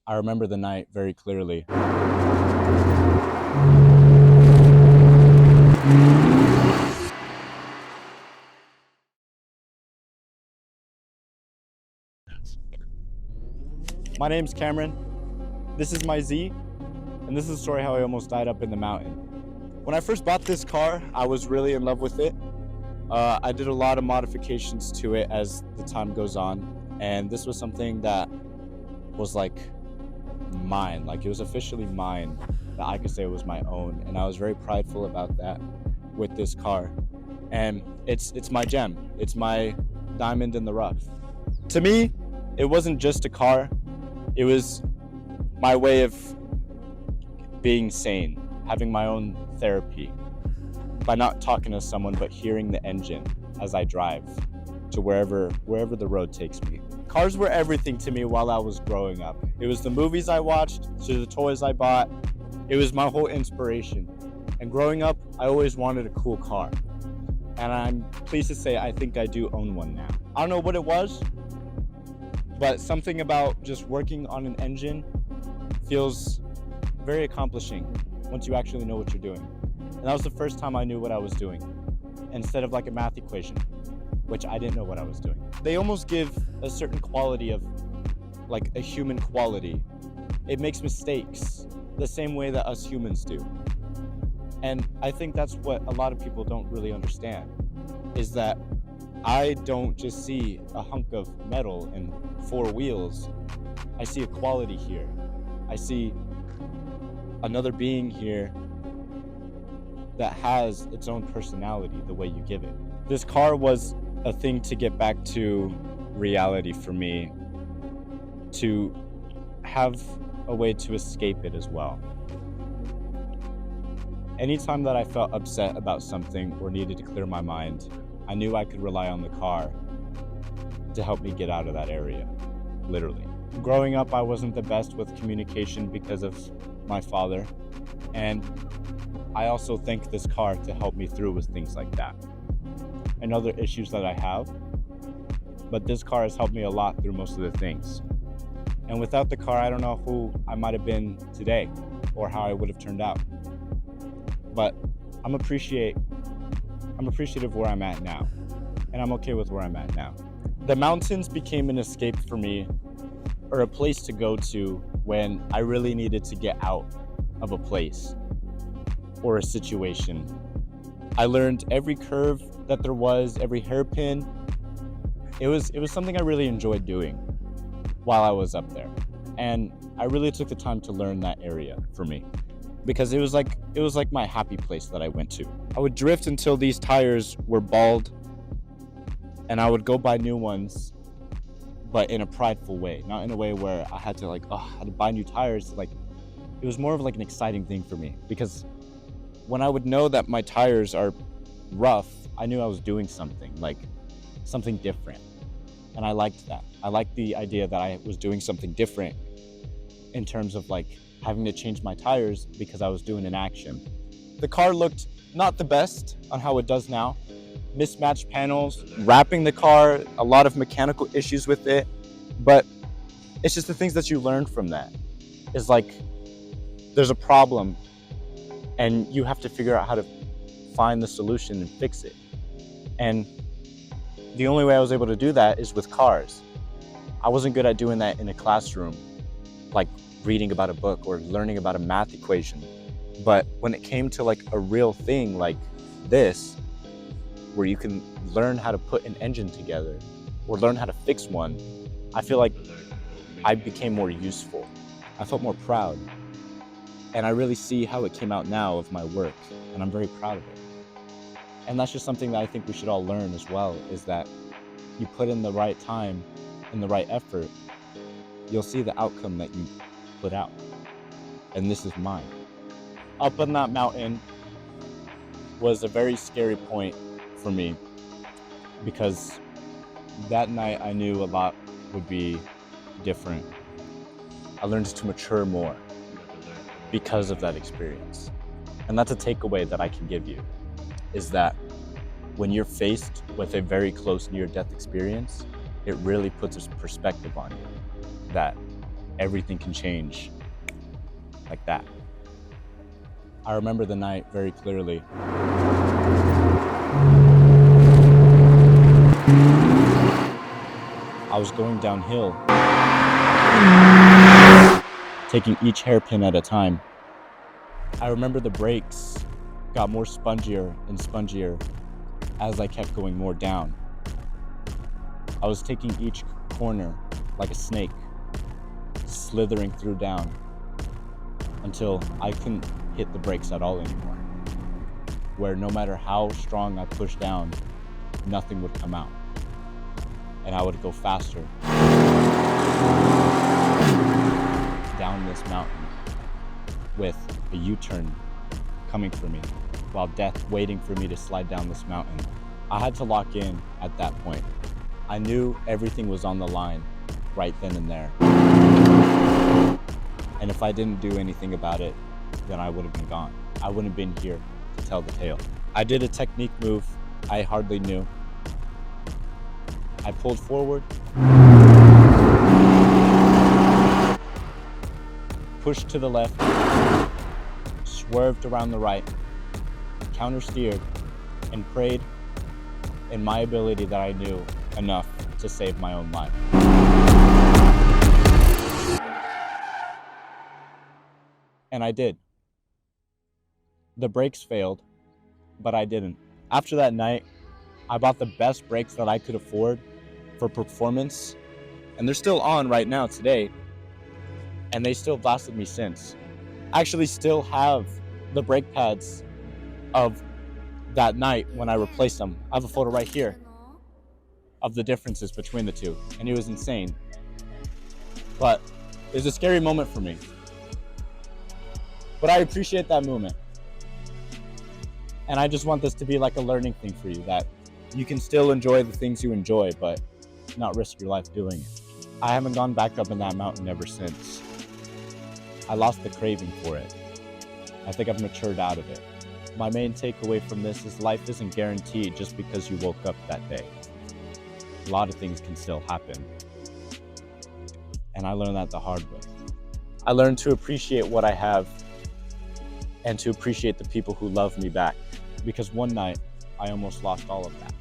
I remember the night very clearly. My name's Cameron. This is my Z, and this is the story how I almost died up in the mountain. When I first bought this car, I was really in love with it. I did a lot of modifications to it as the time goes on, and this was something that was like mine. Like, it was officially mine, that I could say it was my own, and I was very prideful about that with this car. And it's my gem. It's my diamond in the rough. To me, it wasn't just a car. It was my way of being sane, having my own therapy, by not talking to someone but hearing the engine as I drive to wherever the road takes me. Cars were everything to me while I was growing up. It was the movies I watched, to the toys I bought. It was my whole inspiration. And growing up, I always wanted a cool car. And I'm pleased to say I think I do own one now. I don't know what it was, but something about just working on an engine feels very accomplishing once you actually know what you're doing. And that was the first time I knew what I was doing, instead of like a math equation, which I didn't know what I was doing. They almost give a certain quality of like a human quality. It makes mistakes the same way that us humans do. And I think that's what a lot of people don't really understand, is that I don't just see a hunk of metal and 4 wheels. I see a quality here. I see another being here that has its own personality the way you give it. This car was a thing to get back to reality for me, to have a way to escape it as well. Anytime that I felt upset about something or needed to clear my mind, I knew I could rely on the car to help me get out of that area, literally. Growing up, I wasn't the best with communication because of my father, and I also thank this car to help me through with things like that and other issues that I have. But this car has helped me a lot through most of the things. And without the car, I don't know who I might have been today or how I would have turned out. But I'm appreciative where I'm at now, and I'm okay with where I'm at now. The mountains became an escape for me, or a place to go to when I really needed to get out of a place or a situation. I learned every curve that there was, every hairpin. It was something I really enjoyed doing while I was up there. And I really took the time to learn that area for me, because it was like my happy place that I went to. I would drift until these tires were bald, and I would go buy new ones, but in a prideful way, not in a way where I had to I had to buy new tires. Like, it was more of like an exciting thing for me, because when I would know that my tires are rough, I knew I was doing something different. And I liked that. I liked the idea that I was doing something different in terms of like having to change my tires because I was doing an action. The car looked not the best on how it does now. Mismatched panels, wrapping the car, a lot of mechanical issues with it. But it's just the things that you learn from that. Is like, there's a problem and you have to figure out how to find the solution and fix it. And the only way I was able to do that is with cars. I wasn't good at doing that in a classroom, like reading about a book or learning about a math equation. But when it came to like a real thing like this, where you can learn how to put an engine together or learn how to fix one, I feel like I became more useful. I felt more proud. And I really see how it came out now of my work, and I'm very proud of it. And that's just something that I think we should all learn as well, is that you put in the right time and the right effort, you'll see the outcome that you put out. And this is mine. Up on that mountain was a very scary point for me, because that night I knew a lot would be different. I learned to mature more because of that experience. And that's a takeaway that I can give you, is that when you're faced with a very close near-death experience, it really puts a perspective on you that everything can change like that. I remember the night very clearly. I was going downhill, taking each hairpin at a time. I remember the brakes got more spongier and spongier as I kept going more down. I was taking each corner like a snake, slithering through down until I couldn't hit the brakes at all anymore, where no matter how strong I pushed down, nothing would come out, and I would go faster down this mountain with a U-turn coming for me, while death waiting for me to slide down this mountain. I had to lock in at that point. I knew everything was on the line right then and there. And if I didn't do anything about it, then I would have been gone. I wouldn't have been here to tell the tale. I did a technique move I hardly knew. I pulled forward, pushed to the left, swerved around the right, counter-steered, and prayed in my ability that I knew enough to save my own life. And I did. The brakes failed, but I didn't. After that night, I bought the best brakes that I could afford for performance, and they're still on right now today, and they still lasted me since. I actually still have the brake pads of that night when I replaced them. I have a photo right here of the differences between the two, and it was insane. But it was a scary moment for me. But I appreciate that moment. And I just want this to be like a learning thing for you, that you can still enjoy the things you enjoy, but not risk your life doing it. I haven't gone back up in that mountain ever since. I lost the craving for it. I think I've matured out of it. My main takeaway from this is life isn't guaranteed just because you woke up that day. A lot of things can still happen. And I learned that the hard way. I learned to appreciate what I have and to appreciate the people who love me back, because one night I almost lost all of that.